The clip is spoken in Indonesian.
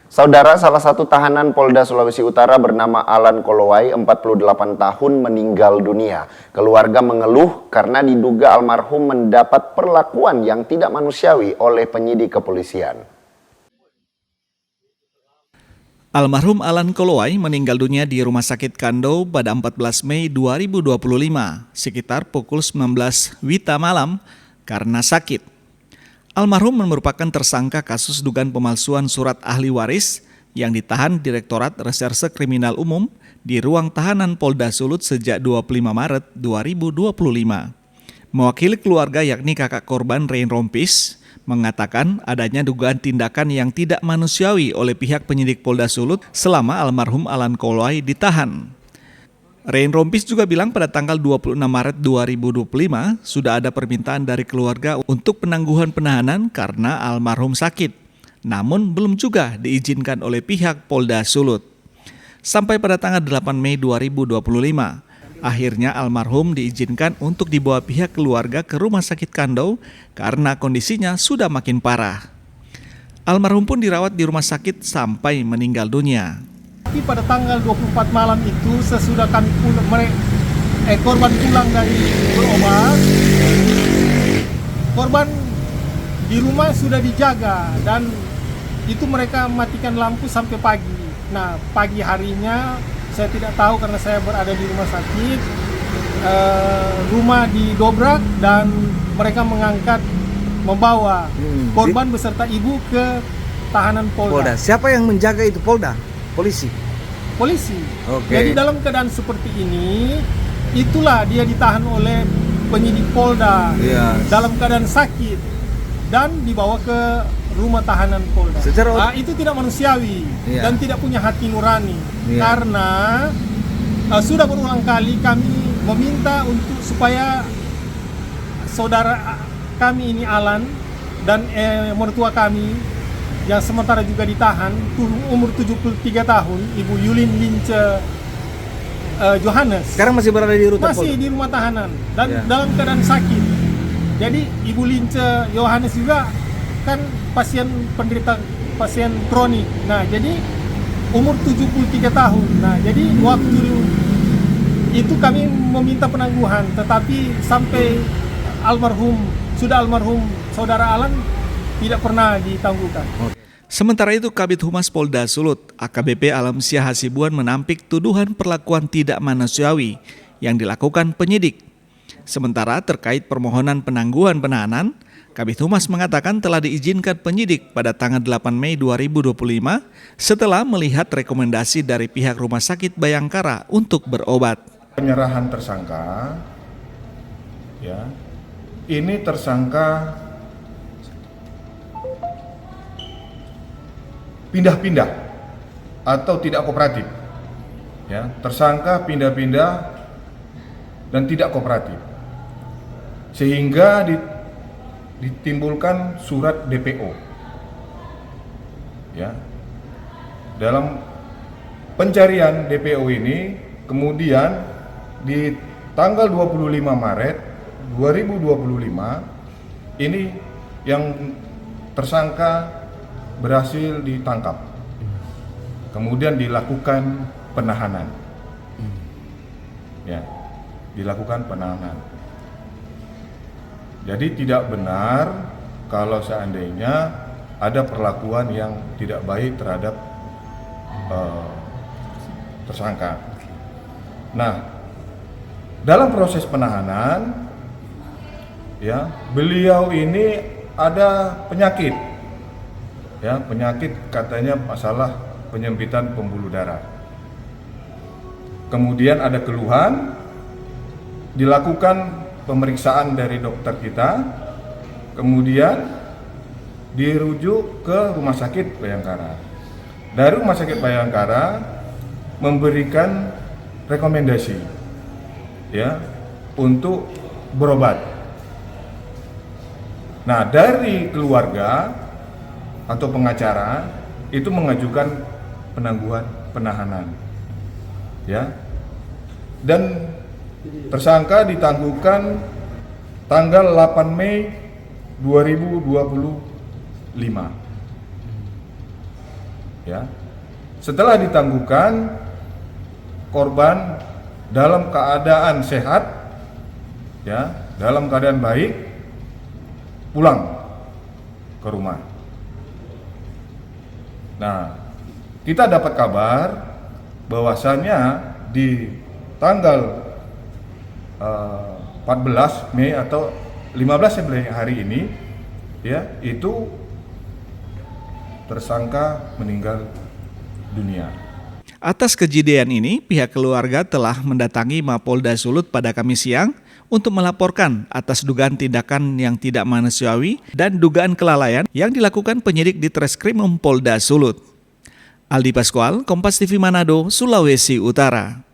Saudara, salah satu tahanan Polda Sulawesi Utara bernama Alan Kolowai, 48 tahun, meninggal dunia. Keluarga mengeluh karena diduga almarhum mendapat perlakuan yang tidak manusiawi oleh penyidik kepolisian. Almarhum Alan Kolowai meninggal dunia di Rumah Sakit Kando pada 14 Mei 2025, sekitar pukul 19 WITA malam, karena sakit. Almarhum merupakan tersangka kasus dugaan pemalsuan surat ahli waris yang ditahan Direktorat Reserse Kriminal Umum di ruang tahanan Polda Sulut sejak 25 Maret 2025. Mewakili keluarga yakni kakak korban Rein Rompis, mengatakan adanya dugaan tindakan yang tidak manusiawi oleh pihak penyidik Polda Sulut selama almarhum Alan Kolowai ditahan. Rein Rompis juga bilang pada tanggal 26 Maret 2025 sudah ada permintaan dari keluarga untuk penangguhan penahanan karena almarhum sakit, namun belum juga diizinkan oleh pihak Polda Sulut. Sampai pada tanggal 8 Mei 2025, akhirnya almarhum diizinkan untuk dibawa pihak keluarga ke Rumah Sakit Kando karena kondisinya sudah makin parah. Almarhum pun dirawat di rumah sakit sampai meninggal dunia. Tapi pada tanggal 24 malam itu sesudah kami korban pulang dari berobat, korban di rumah sudah dijaga dan itu mereka matikan lampu sampai pagi. Nah, pagi harinya saya tidak tahu karena saya berada di rumah sakit, rumah didobrak dan mereka membawa korban beserta ibu ke tahanan Polda. Siapa yang menjaga itu? Polda? Polisi. Okay. Jadi dalam keadaan seperti ini, itulah dia ditahan oleh penyidik Polda dalam keadaan sakit dan dibawa ke rumah tahanan Polda. Itu tidak manusiawi dan tidak punya hati nurani karena sudah berulang kali kami meminta untuk supaya saudara kami ini Alan dan mertua kami yang sementara juga ditahan, umur 73 tahun, Ibu Yulin Lince Johannes. Sekarang masih berada di rutan Polda? Masih di rumah tahanan dan dalam keadaan sakit. Jadi Ibu Lince Johannes juga kan pasien kronik. Nah, jadi umur 73 tahun. Nah, jadi waktu itu kami meminta penangguhan, tetapi sampai almarhum saudara Alan tidak pernah ditangguhkan. Sementara itu, Kabid Humas Polda Sulut, AKBP Alamsyah Hasibuan menampik tuduhan perlakuan tidak manusiawi yang dilakukan penyidik. Sementara terkait permohonan penangguhan penahanan, Kabid Humas mengatakan telah diizinkan penyidik pada tanggal 8 Mei 2025 setelah melihat rekomendasi dari pihak Rumah Sakit Bayangkara untuk berobat. Penyerahan tersangka, ini tersangka pindah-pindah atau tidak kooperatif, tersangka pindah-pindah dan tidak kooperatif, sehingga ditimbulkan surat DPO. Dalam pencarian DPO ini, kemudian di tanggal 25 Maret 2025 ini yang tersangka berhasil ditangkap, kemudian dilakukan penahanan, dilakukan penahanan. Jadi tidak benar kalau seandainya ada perlakuan yang tidak baik terhadap tersangka. Nah, dalam proses penahanan, beliau ini ada penyakit. Penyakit katanya masalah penyempitan pembuluh darah. Kemudian ada keluhan, dilakukan pemeriksaan dari dokter kita, kemudian dirujuk ke Rumah Sakit Bayangkara. Dari Rumah Sakit Bayangkara memberikan rekomendasi untuk berobat. Nah, dari keluarga atau pengacara itu mengajukan penangguhan penahanan, dan tersangka ditangguhkan tanggal 8 Mei 2025. Ya. Setelah ditangguhkan, korban dalam keadaan sehat, ya, dalam keadaan baik, pulang ke rumah. Nah, kita dapat kabar bahwasannya di tanggal 14 Mei atau 15 hari ini, ya, itu tersangka meninggal dunia. Atas kejadian ini, pihak keluarga telah mendatangi Mapolda Sulut pada Kamis siang untuk melaporkan atas dugaan tindakan yang tidak manusiawi dan dugaan kelalaian yang dilakukan penyidik di Treskrimum Polda Sulut. Aldi Pascual, Kompas TV Manado, Sulawesi Utara.